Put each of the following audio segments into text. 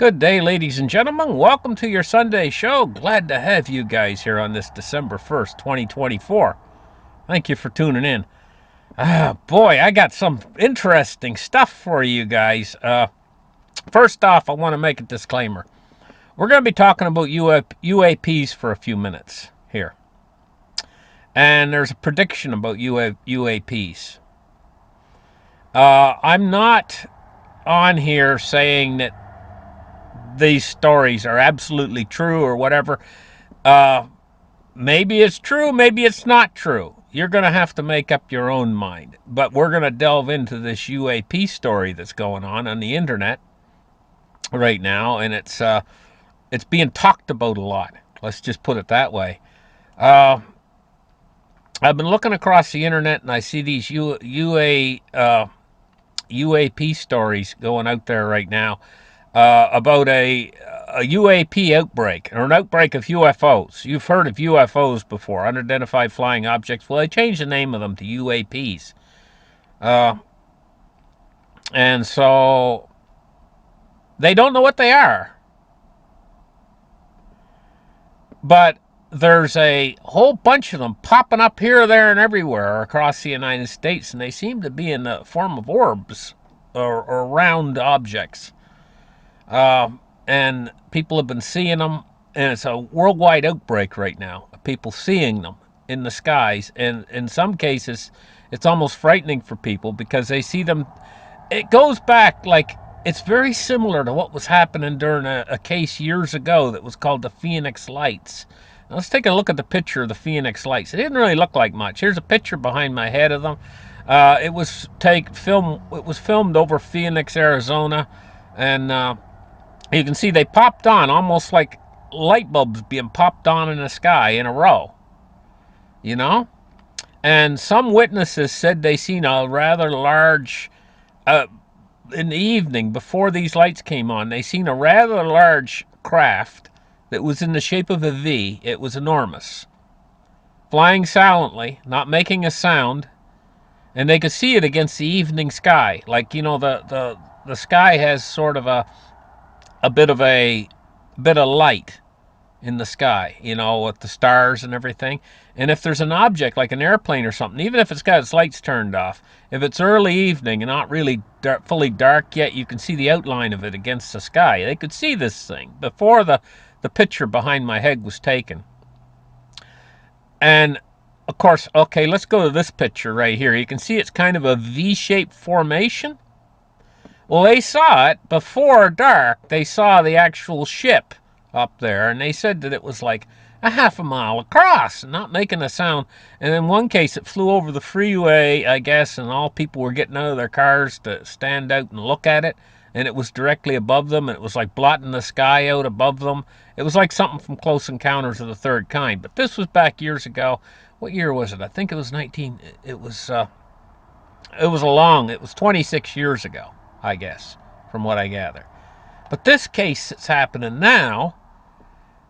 Good day, ladies and gentlemen. Welcome to your Sunday show. Glad to have you guys here on this December 1st, 2024. Thank you for tuning in. Boy, I got some interesting stuff for you guys. First off, I want to make a disclaimer. We're going to be talking about UAPs for a few minutes here. And there's a prediction about UAPs. I'm not on here saying that these stories are absolutely true or whatever. Maybe it's true, maybe it's not true. You're going to have to make up your own mind. But we're going to delve into this UAP story that's going on the internet right now, and it's being talked about a lot. Let's just put it that way. I've been looking across the internet, and I see these UAP stories going out there right now. About a UAP outbreak, or an outbreak of UFOs. You've heard of UFOs before, unidentified flying objects. Well, they changed the name of them to UAPs. And so they don't know what they are. But there's a whole bunch of them popping up here, there, and everywhere across the United States, and they seem to be in the form of orbs or round objects. And people have been seeing them, and it's a worldwide outbreak right now of people seeing them in the skies. And in some cases, it's almost frightening for people because they see them. It goes back, like, it's very similar to what was happening during a case years ago that was called the Phoenix Lights. Now, let's take a look at the picture of the Phoenix Lights. It didn't really look like much. Here's a picture behind my head of them. It was filmed over Phoenix, Arizona, and you can see they popped on almost like light bulbs being popped on in the sky in a row, you know? And some witnesses said they seen a rather large, in the evening before these lights came on, they seen a rather large craft that was in the shape of a V. It was enormous, flying silently, not making a sound, and they could see it against the evening sky. Like, you know, the sky has sort of a bit of light in the sky, you know, with the stars and everything. And if there's an object like an airplane or something, even if it's got its lights turned off, if it's early evening and not really fully dark yet, you can see the outline of it against the sky. They could see this thing before the picture behind my head was taken. And of course, okay, let's go to this picture right here. You can see it's kind of a V-shaped formation. Well, they saw it before dark. They saw the actual ship up there, and they said that it was like a half a mile across, not making a sound. And in one case, it flew over the freeway, I guess, and all people were getting out of their cars to stand out and look at it, and it was directly above them, and it was like blotting the sky out above them. It was like something from Close Encounters of the Third Kind. But this was back years ago. What year was it? I think it was 26 years ago, I guess, from what I gather. But this case that's happening now,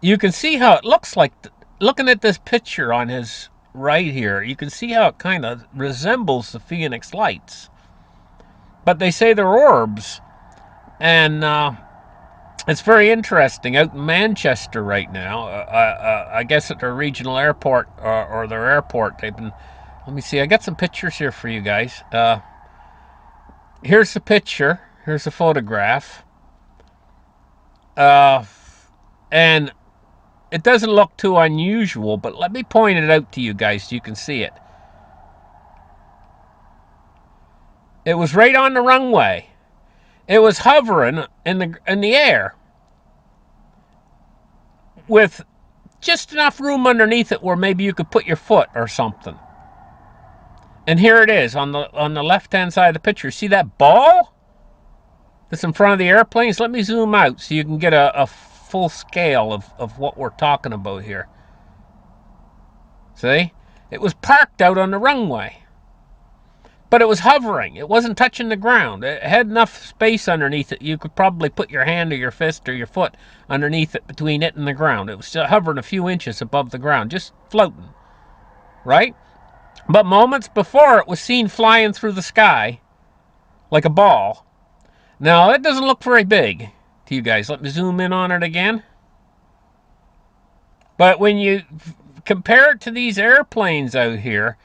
you can see how it looks like, looking at this picture on his right here, you can see how it kind of resembles the Phoenix Lights. But they say they're orbs. And it's very interesting. Out in Manchester right now, I guess at their regional airport, or their airport, they've been, let me see, I got some pictures here for you guys. Here's the picture. Here's a photograph. And it doesn't look too unusual, but let me point it out to you guys so you can see it. It was right on the runway. It was hovering in the air with just enough room underneath it where maybe you could put your foot or something. And here it is on the left-hand side of the picture. See that ball that's in front of the airplanes? Let me zoom out so you can get a full scale of what we're talking about here. See? It was parked out on the runway. But it was hovering. It wasn't touching the ground. It had enough space underneath it. You could probably put your hand or your fist or your foot underneath it, between it and the ground. It was still hovering a few inches above the ground, just floating. Right? But moments before, it was seen flying through the sky like a ball. Now, that doesn't look very big to you guys. Let me zoom in on it again. But when you compare it to these airplanes out here,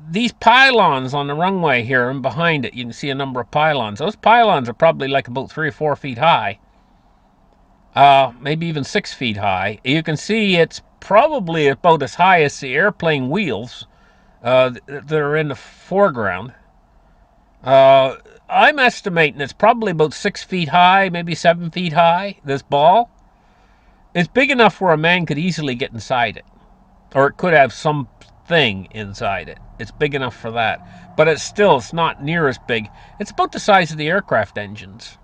these pylons on the runway here and behind it, you can see a number of pylons. Those pylons are probably like about 3 or 4 feet high, maybe even 6 feet high. You can see it's probably about as high as the airplane wheels that are in the foreground. I'm estimating it's probably about 6 feet high, maybe 7 feet high, this ball. It's big enough where a man could easily get inside it. Or it could have something inside it. It's big enough for that. But it's not near as big. It's about the size of the aircraft engines.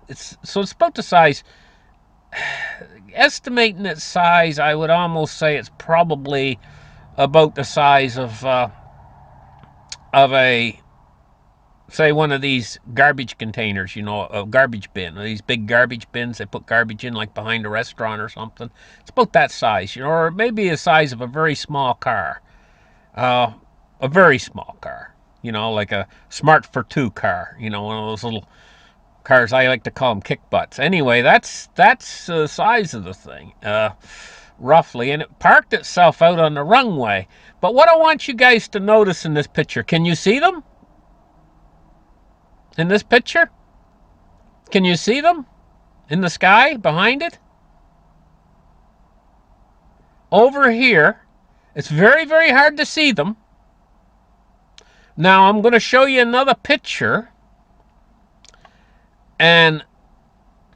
It's about the size. Estimating its size, I would almost say it's probably about the size of a, say, one of these garbage containers, a garbage bin. These big garbage bins they put garbage in, like behind a restaurant or something. It's about that size, or maybe the size of a very small car. A very small car, like a Smart for Two car, one of those little cars. I like to call them kick butts. Anyway, that's the size of the thing, roughly, and it parked itself out on the runway. But what I want you guys to notice in this picture, can you see them? In this picture? Can you see them? In the sky behind it? Over here, it's very, very hard to see them. Now I'm going to show you another picture. And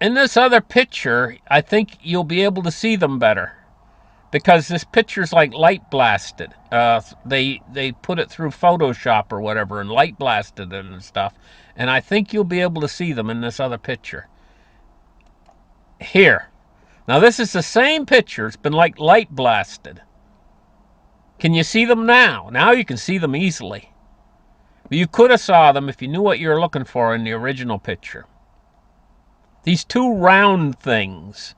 in this other picture, I think you'll be able to see them better. Because this picture's like light blasted. They put it through Photoshop or whatever and light blasted it and stuff. And I think you'll be able to see them in this other picture. Here. Now this is the same picture. It's been like light blasted. Can you see them now? Now you can see them easily. But you could have saw them if you knew what you were looking for in the original picture. These two round things.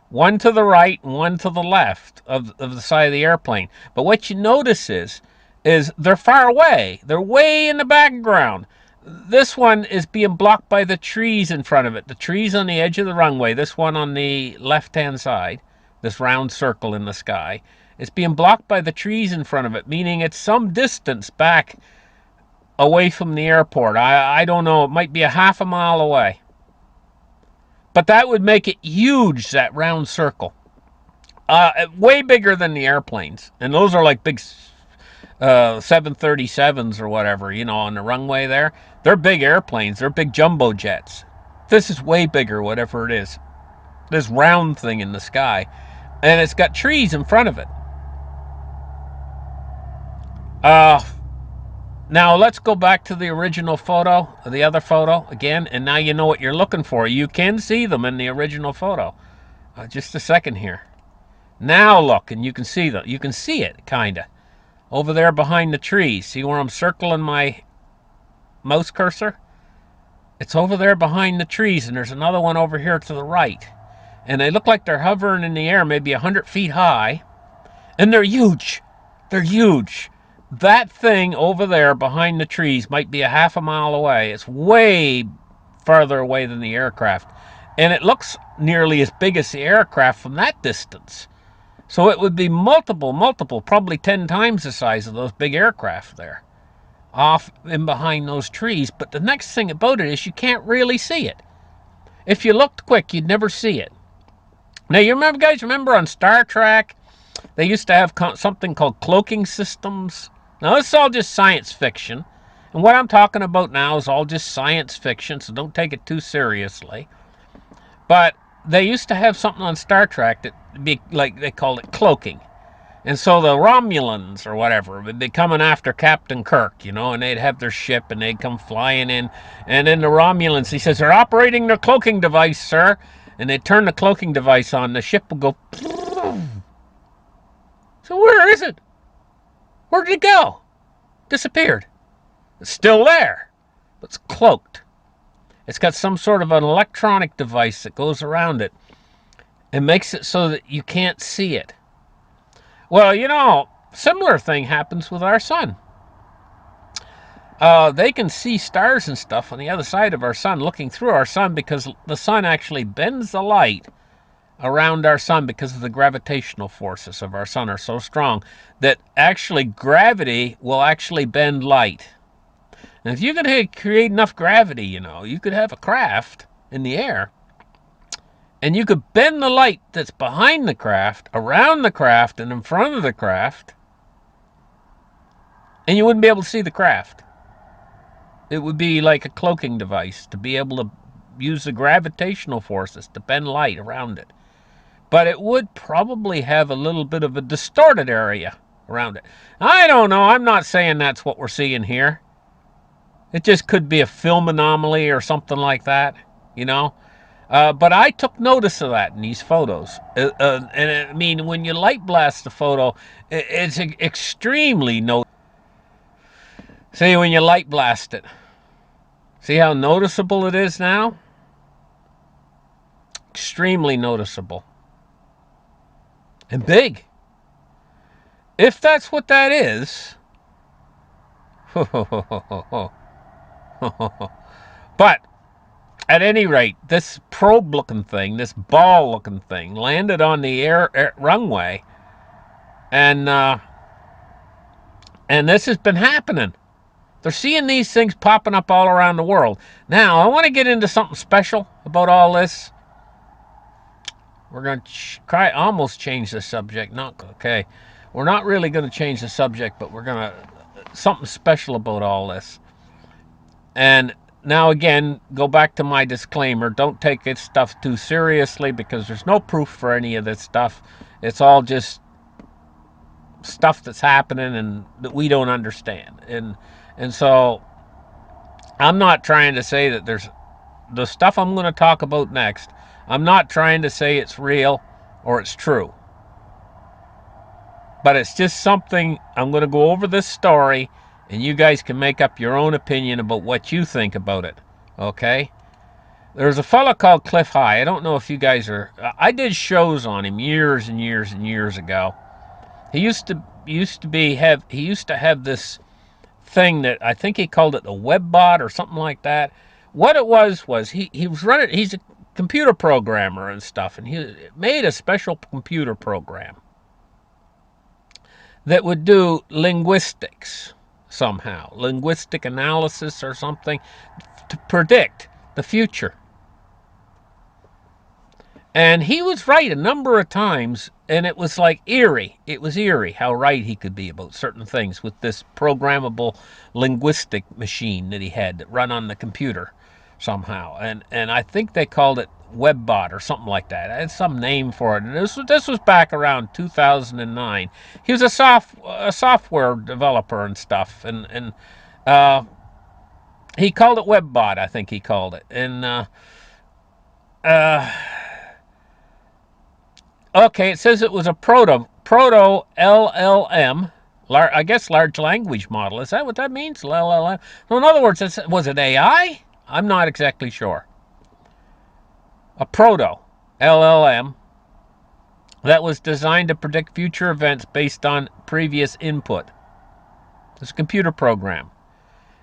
One to the right and one to the left of the side of the airplane. But what you notice is they're far away. They're way in the background. This one is being blocked by the trees in front of it. The trees on the edge of the runway. This one on the left-hand side. This round circle in the sky. It's being blocked by the trees in front of it, meaning it's some distance back away from the airport. I don't know. It might be a half a mile away. But that would make it huge, that round circle. Way bigger than the airplanes. And those are like big 737s or whatever, on the runway there. They're big airplanes. They're big jumbo jets. This is way bigger, whatever it is. This round thing in the sky. And it's got trees in front of it. Now let's go back to the original photo, the other photo again, and now you know what you're looking for. You can see them in the original photo. Just a second here. Now look, and you can see them. You can see it, kind of, over there behind the trees. See where I'm circling my mouse cursor? It's over there behind the trees, and there's another one over here to the right. And they look like they're hovering in the air, maybe 100 feet high, and they're huge. They're huge. That thing over there behind the trees might be a half a mile away. It's way farther away than the aircraft. And it looks nearly as big as the aircraft from that distance. So it would be multiple, probably 10 times the size of those big aircraft there. Off in behind those trees. But the next thing about it is you can't really see it. If you looked quick, you'd never see it. Now, you guys remember on Star Trek, they used to have something called cloaking systems. Now, this is all just science fiction. And what I'm talking about now is all just science fiction, so don't take it too seriously. But they used to have something on Star Trek that be like they called it cloaking. And so the Romulans or whatever would be coming after Captain Kirk, and they'd have their ship and they'd come flying in. And then the Romulans, he says, they're operating their cloaking device, sir. And they'd turn the cloaking device on. The ship would go. So where is it? Where did it go? Disappeared. It's still there, but it's cloaked. It's got some sort of an electronic device that goes around it and makes it so that you can't see it. Well, similar thing happens with our sun. they can see stars and stuff on the other side of our sun, looking through our sun, because the sun actually bends the light around our sun because of the gravitational forces of our sun are so strong that actually gravity will actually bend light. And if you could create enough gravity, you could have a craft in the air, and you could bend the light that's behind the craft, around the craft, and in front of the craft, and you wouldn't be able to see the craft. It would be like a cloaking device to be able to use the gravitational forces to bend light around it. But it would probably have a little bit of a distorted area around it. I don't know. I'm not saying that's what we're seeing here. It just could be a film anomaly or something like that, But I took notice of that in these photos. And I mean, when you light blast the photo, it's extremely noticeable. See, when you light blast it, see how noticeable it is now? Extremely noticeable. And big. If that's what that is. But at any rate, this probe-looking thing, this ball-looking thing, landed on the air runway, and this has been happening. They're seeing these things popping up all around the world. Now, I want to get into something special about all this. We're going to almost change the subject. Okay. We're not really going to change the subject, but we're going to something special about all this. And now again, go back to my disclaimer. Don't take this stuff too seriously, because there's no proof for any of this stuff. It's all just stuff that's happening and that we don't understand. And so I'm not trying to say that there's the stuff I'm going to talk about next. I'm not trying to say it's real or it's true. But it's just something. I'm going to go over this story, and you guys can make up your own opinion about what you think about it. Okay? There's a fella called Cliff High. I don't know if you guys are. I did shows on him years and years and years ago. He used to have this thing that I think he called it the WebBot or something like that. What it was he was running. He's a computer programmer and stuff, and he made a special computer program that would do linguistics somehow, linguistic analysis or something, to predict the future. And he was right a number of times, and it was like eerie. It was eerie how right he could be about certain things with this programmable linguistic machine that he had that run on the computer somehow. And I think they called it WebBot or something like that. I had some name for it. And this was back around 2009. He was a software developer and stuff. And he called it WebBot, I think he called it. And okay, it says it was a proto LLM, I guess large language model. Is that what that means? LLM. So in other words, was it AI? I'm not exactly sure. A proto LLM that was designed to predict future events based on previous input. It's a computer program.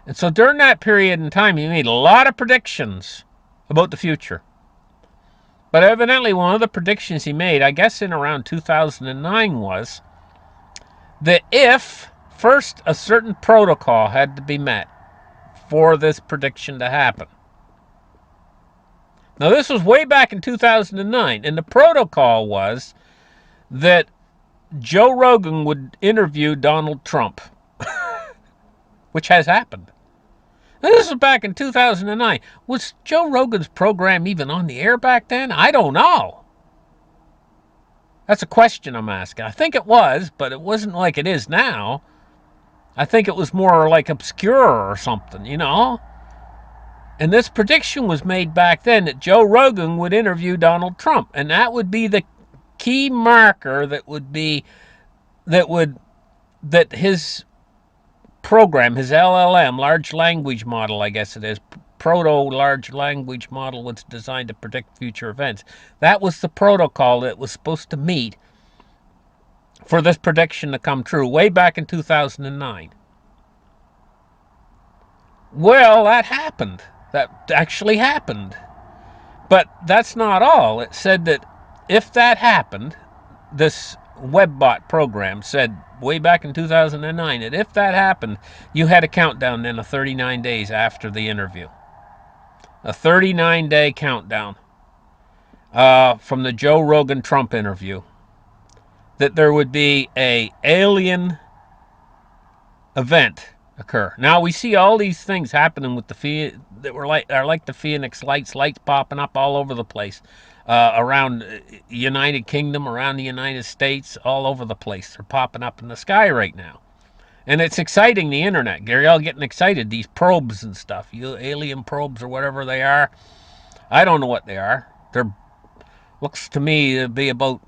And so during that period in time, he made a lot of predictions about the future. But evidently one of the predictions he made, I guess in around 2009, was that if first a certain protocol had to be met for this prediction to happen. Now this was way back in 2009, and the protocol was that Joe Rogan would interview Donald Trump, which has happened. Now, this was back in 2009. Was Joe Rogan's program even on the air back then? I don't know. That's a question I'm asking. I think it was, but it wasn't like it is now. I think it was more like obscure or something, And this prediction was made back then that Joe Rogan would interview Donald Trump. And that would be the key marker that his program, his LLM, large language model, I guess it is, proto-large language model, was designed to predict future events. That was the protocol that was supposed to meet for this prediction to come true way back in 2009. Well, that happened. That actually happened. But that's not all. It said that if that happened, this WebBot program said way back in 2009 that if that happened, you had a countdown then of 39 days after the interview. A 39-day countdown from the Joe Rogan Trump interview. That there would be a alien event occur. Now we see all these things happening with that are like the Phoenix lights popping up all over the place, around United Kingdom, around the United States, all over the place. They're popping up in the sky right now, and it's exciting. The internet, Gary, all getting excited. These probes and stuff, alien probes or whatever they are. I don't know what they are. They're looks to me to be about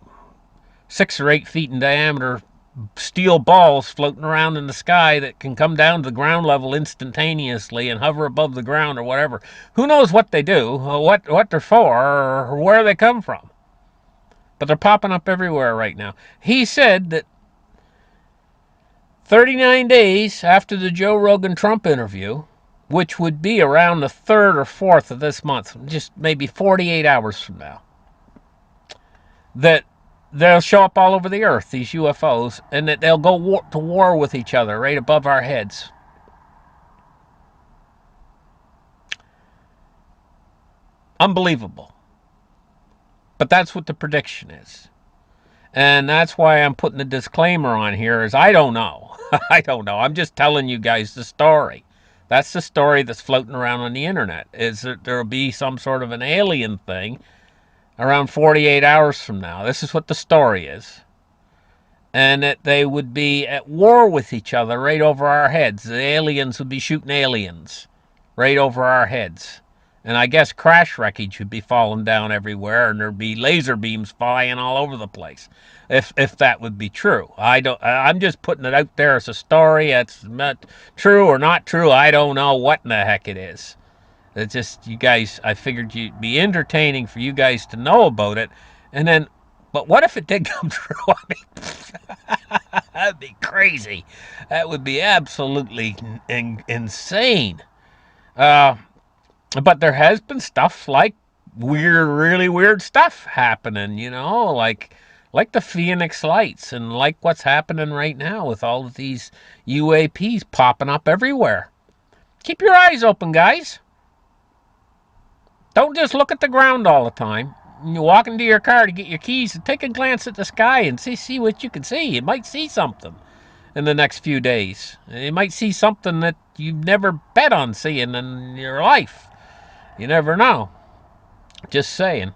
6 or 8 feet in diameter, steel balls floating around in the sky that can come down to the ground level instantaneously and hover above the ground or whatever. Who knows what they do, what they're for, or where they come from. But they're popping up everywhere right now. He said that 39 days after the Joe Rogan Trump interview, which would be around the 3rd or 4th of this month, just maybe 48 hours from now, that they'll show up all over the earth, these UFOs, and that they'll go to war with each other right above our heads. Unbelievable. But that's what the prediction is. And that's why I'm putting a disclaimer on here is I don't know. I don't know. I'm just telling you guys the story. That's the story that's floating around on the internet, is that there'll be some sort of an alien thing around 48 hours from now. This is what the story is. And that they would be at war with each other right over our heads. The aliens would be shooting aliens right over our heads. And I guess crash wreckage would be falling down everywhere, and there'd be laser beams flying all over the place. If that would be true, I'm just putting it out there as a story. It's not true or not true. I don't know what in the heck it is. It's just you guys. I figured you'd be entertaining for you guys to know about it, and then. But what if it did come true? I mean, that'd be crazy. That would be absolutely insane. Uh, but there has been stuff like really weird stuff happening, like the Phoenix lights and like what's happening right now with all of these UAPs popping up everywhere. Keep your eyes open, guys. Don't just look at the ground all the time. When you walk into your car to get your keys, take a glance at the sky and see what you can see. You might see something in the next few days. You might see something that you've never bet on seeing in your life. You never know. Just saying.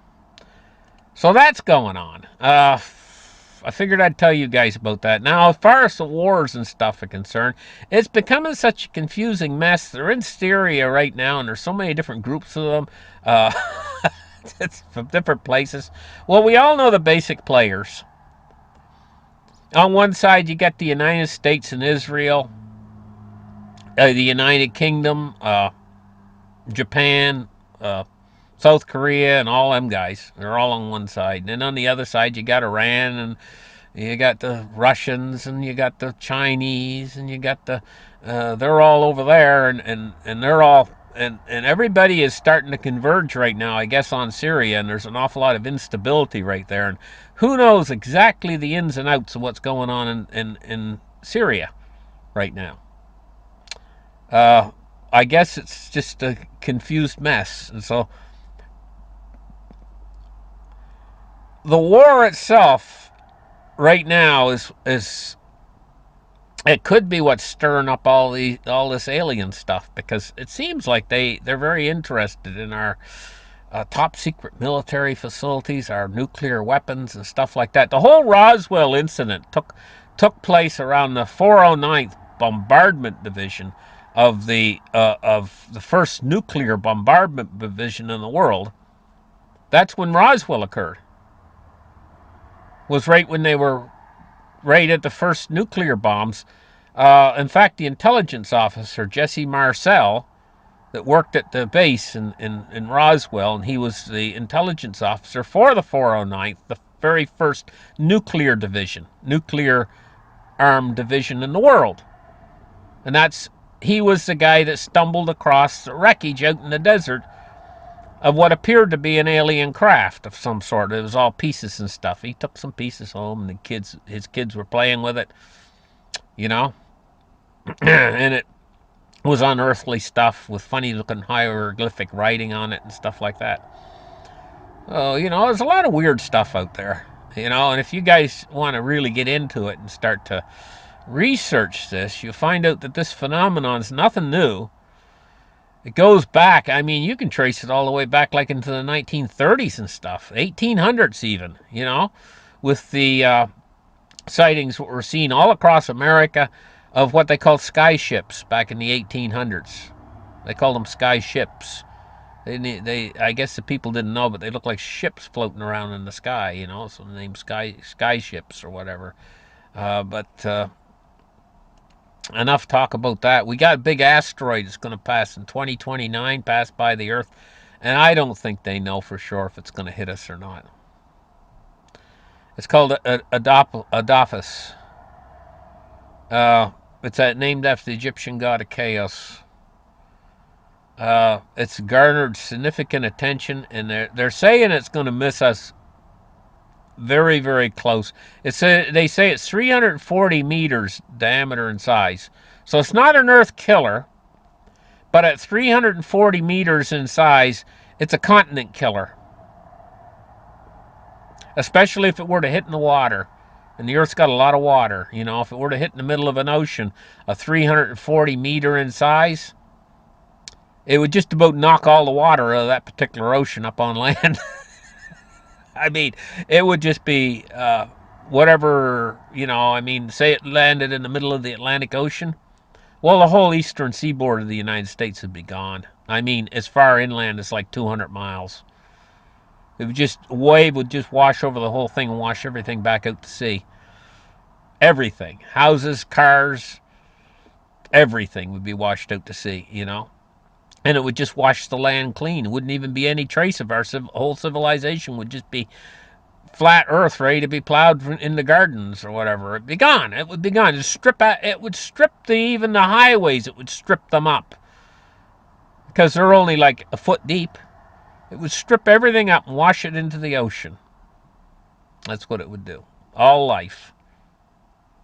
So that's going on. I figured I'd tell you guys about that. Now, as far as the wars and stuff are concerned, it's becoming such a confusing mess. They're in Syria right now, and there's so many different groups of them. It's from different places. Well, we all know the basic players. On one side, you got the United States and Israel, the United Kingdom, Japan, South Korea, and all them guys. They're all on one side. And then on the other side, you got Iran, and you got the Russians, and you got the Chinese, and you got they're all over there, and they're all, and everybody is starting to converge right now, I guess, on Syria, and there's an awful lot of instability right there. And who knows exactly the ins and outs of what's going on in Syria right now. I guess it's just a confused mess. And so the war itself right now is it could be what's stirring up all this alien stuff, because it seems like they're very interested in our top secret military facilities, our nuclear weapons and stuff like that. The whole Roswell incident took place around the 409th Bombardment Division of the first nuclear bombardment division in the world. That's when Roswell occurred. Was right when they were right at the first nuclear bombs. In fact, the intelligence officer, Jesse Marcel, that worked at the base in Roswell, and he was the intelligence officer for the 409th, the very first nuclear division, nuclear armed division in the world. And he was the guy that stumbled across the wreckage out in the desert of what appeared to be an alien craft of some sort. It was all pieces and stuff. He took some pieces home, and his kids were playing with it, you know, and it was unearthly stuff with funny-looking hieroglyphic writing on it and stuff like that. Oh, there's a lot of weird stuff out there, and if you guys want to really get into it and start to research this, you'll find out that this phenomenon is nothing new. It goes back, you can trace it all the way back like into the 1930s and stuff, 1800s even, with the sightings that were seen all across America of what they called sky ships back in the 1800s. They called them sky ships. I guess the people didn't know, but they look like ships floating around in the sky, so the name sky ships or whatever. But enough talk about that. We got a big asteroid that's going to pass in 2029, pass by the Earth, and I don't think they know for sure if it's going to hit us or not. It's called Apophis. It's named after the Egyptian god of chaos. It's garnered significant attention, and they're saying it's going to miss us very, very close. They say it's 340 meters diameter and size. So it's not an Earth killer, but at 340 meters in size, it's a continent killer. Especially if it were to hit in the water. And the Earth's got a lot of water. If it were to hit in the middle of an ocean, a 340 meter in size, it would just about knock all the water out of that particular ocean up on land. It would just be whatever, say it landed in the middle of the Atlantic Ocean. Well, the whole eastern seaboard of the United States would be gone. As far inland as like 200 miles. A wave would just wash over the whole thing and wash everything back out to sea. Everything. Houses, cars, everything would be washed out to sea, And it would just wash the land clean. It wouldn't even be any trace of our whole civilization. Would just be flat earth ready to be plowed in the gardens or whatever. It'd be gone. It would be gone. It would strip even the highways. It would strip them up. Because they're only like a foot deep. It would strip everything up and wash it into the ocean. That's what it would do. All life.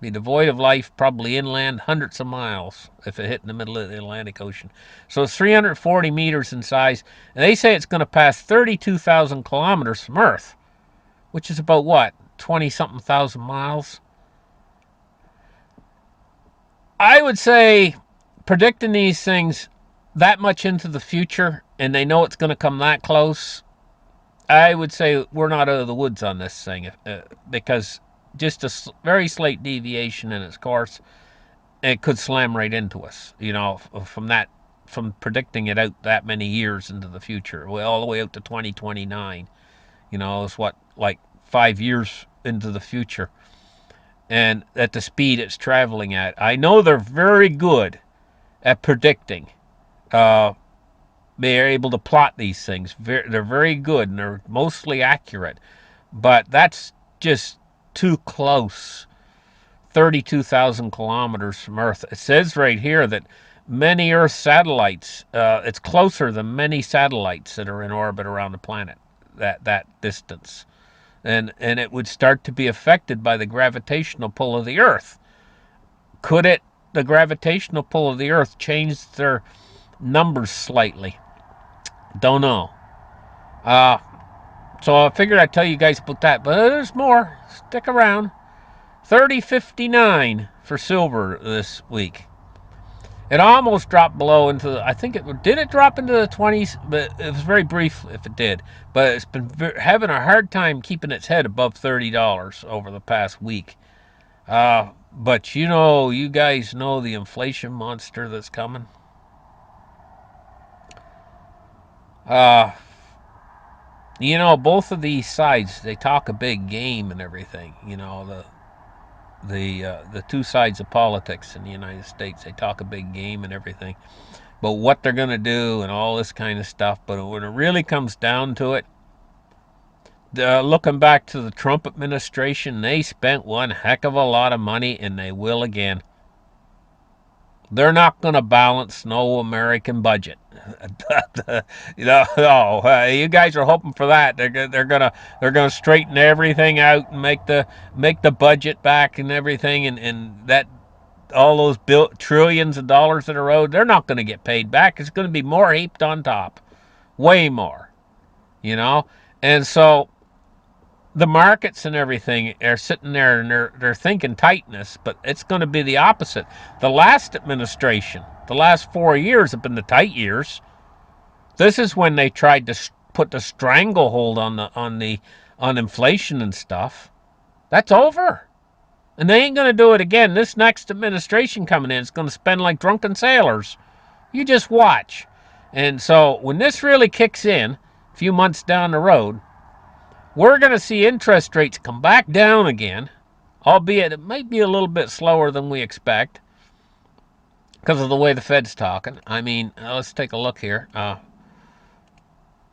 Be devoid of life, probably inland hundreds of miles if it hit in the middle of the Atlantic Ocean. So it's 340 meters in size, and they say it's going to pass 32,000 kilometers from Earth, which is about what, 20-something thousand miles? I would say predicting these things that much into the future, and they know it's going to come that close, I would say we're not out of the woods on this thing, because just a very slight deviation in its course, it could slam right into us, from predicting it out that many years into the future, all the way out to 2029. It's what, like 5 years into the future. And at the speed it's traveling at. I know they're very good at predicting. They are able to plot these things. They're very good, and they're mostly accurate. But that's just too close. 32,000 kilometers from Earth. It says right here that many Earth satellites, it's closer than many satellites that are in orbit around the planet, that distance. And it would start to be affected by the gravitational pull of the Earth. Could the gravitational pull of the Earth, change their numbers slightly? Don't know. So I figured I'd tell you guys about that, but there's more. Stick around. 30.59 for silver this week. It almost dropped below into did it drop into the 20s? But it was very brief if it did. But it's been having a hard time keeping its head above $30 over the past week. But you guys know the inflation monster that's coming. Both of these sides, they talk a big game and everything. The two sides of politics in the United States, they talk a big game and everything. But what they're going to do and all this kind of stuff. But when it really comes down to it, looking back to the Trump administration, they spent one heck of a lot of money, and they will again. They're not going to balance no American budget. No, you guys are hoping for that. They're gonna straighten everything out and make the budget back and everything, and that all those trillions of dollars that are owed, they're not going to get paid back. It's going to be more heaped on top, way more, you know. And so the markets and everything are sitting there and they're thinking tightness, but it's going to be the opposite. The last administration, the last 4 years have been the tight years. This is when they tried to put the stranglehold on inflation and stuff. That's over. And they ain't going to do it again. This next administration coming in is going to spend like drunken sailors. You just watch. And so when this really kicks in, a few months down the road, we're going to see interest rates come back down again, albeit it might be a little bit slower than we expect because of the way the Fed's talking. I mean, let's take a look here. I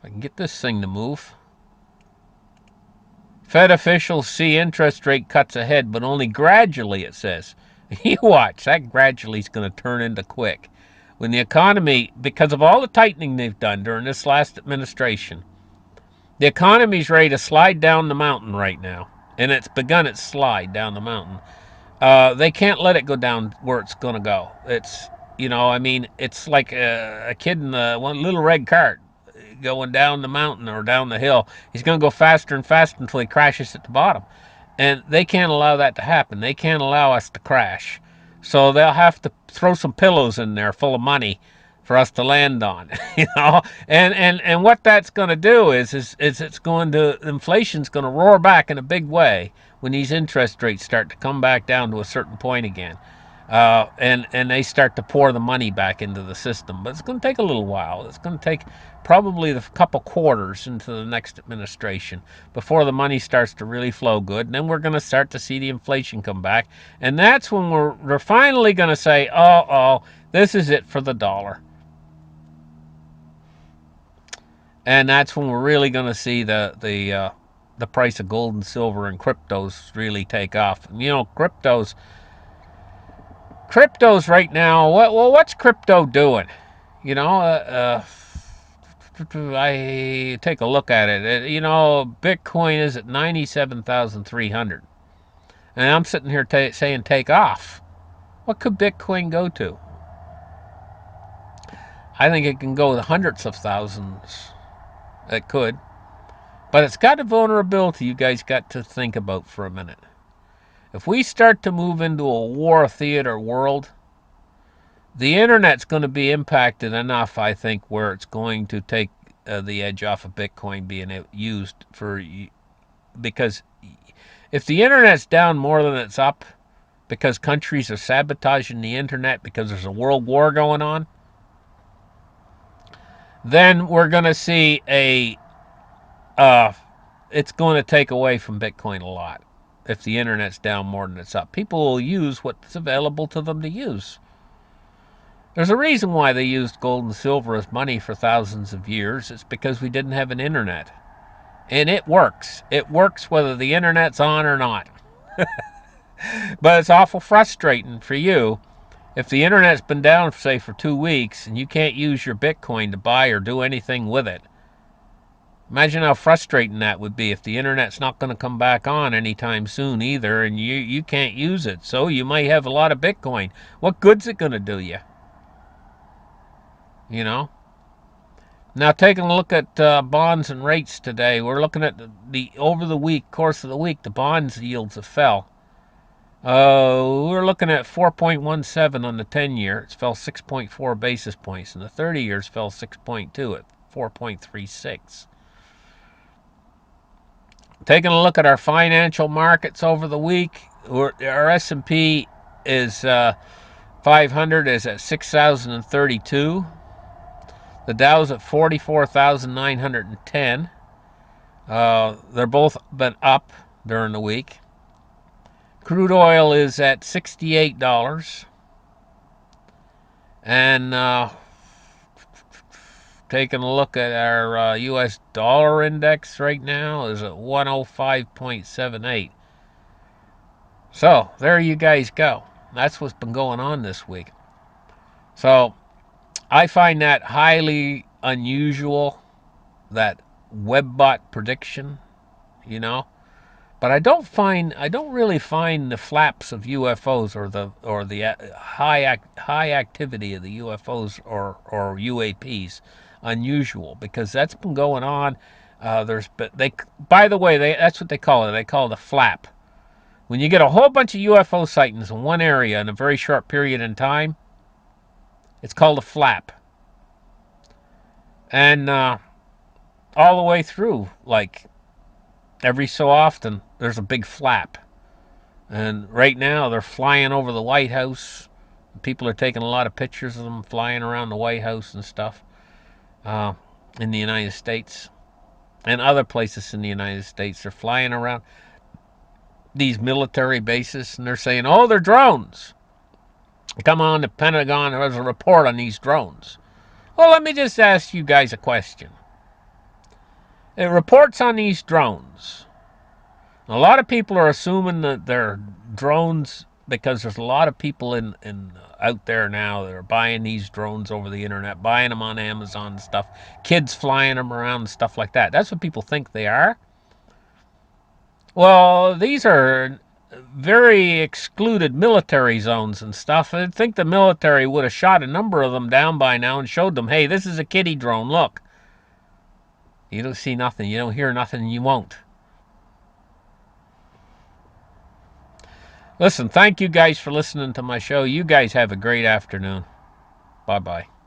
can get this thing to move. Fed officials see interest rate cuts ahead, but only gradually, it says. You watch, that gradually is going to turn into quick. When the economy, because of all the tightening they've done during this last administration, the economy's ready to slide down the mountain right now, and it's begun its slide down the mountain. They can't let it go down where it's going to go. It's, I mean, it's like a kid in one little red cart going down the mountain or down the hill. He's going to go faster and faster until he crashes at the bottom. And they can't allow that to happen. They can't allow us to crash. So they'll have to throw some pillows in there full of money for us to land on, and what that's going to do is it's going to, inflation's going to roar back in a big way when these interest rates start to come back down to a certain point again, and they start to pour the money back into the system. But it's going to take a little while. It's going to take probably a couple quarters into the next administration before the money starts to really flow good. And then we're going to start to see the inflation come back, and that's when we're finally going to say, oh, this is it for the dollar. And that's when we're really going to see the price of gold and silver and cryptos really take off. And, cryptos right now. What's crypto doing? I take a look at it. Bitcoin is at 97,300, and I'm sitting here saying take off. What could Bitcoin go to? I think it can go to hundreds of thousands. It could. But it's got a vulnerability you guys got to think about for a minute. If we start to move into a war theater world, the internet's going to be impacted enough, I think, where it's going to take the edge off of Bitcoin being used because if the internet's down more than it's up because countries are sabotaging the internet because there's a world war going on, then we're going to see it's going to take away from Bitcoin a lot. If the internet's down more than it's up, people will use what's available to them to use. There's a reason why they used gold and silver as money for thousands of years. It's because we didn't have an internet. And it works. It works whether the internet's on or not. But it's awful frustrating for you if the internet's been down, say, for 2 weeks and you can't use your Bitcoin to buy or do anything with it. Imagine how frustrating that would be if the internet's not going to come back on anytime soon either, and you can't use it. So you might have a lot of Bitcoin. What good's it going to do you? Now, taking a look at bonds and rates today, we're looking at over the course of the week, the bonds yields have fell. We're looking at 4.17 on the 10-year. It's fell 6.4 basis points, and the 30 years fell 6.2 at 4.36. Taking a look at our financial markets over the week, our S&P is 500 is at 6,032. The Dow's at 44,910. They're both been up during the week. Crude oil is at $68. And taking a look at our U.S. dollar index right now is at 105.78. So, there you guys go. That's what's been going on this week. So I find that highly unusual, that webbot prediction, you know. But I don't really find the flaps of UFOs or the high activity of the UFOs or UAPs unusual, because that's been going on. By the way, that's what they call it. They call it a flap. When you get a whole bunch of UFO sightings in one area in a very short period in time, it's called a flap. And all the way through, like every so often, there's a big flap. And right now, they're flying over the White House. People are taking a lot of pictures of them flying around the White House and stuff uh, in the United States and other places in the United States. They're flying around these military bases, and they're saying, "Oh, they're drones." Come on, the Pentagon has a report on these drones. Well, let me just ask you guys a question. It reports on these drones. A lot of people are assuming that they're drones because there's a lot of people in out there now that are buying these drones over the internet, buying them on Amazon and stuff. Kids flying them around and stuff like that. That's what people think they are. Well, these are very excluded military zones and stuff. I think the military would have shot a number of them down by now and showed them, hey, this is a kiddie drone. Look, you don't see nothing, you don't hear nothing, you won't. Listen, thank you guys for listening to my show. You guys have a great afternoon. Bye bye.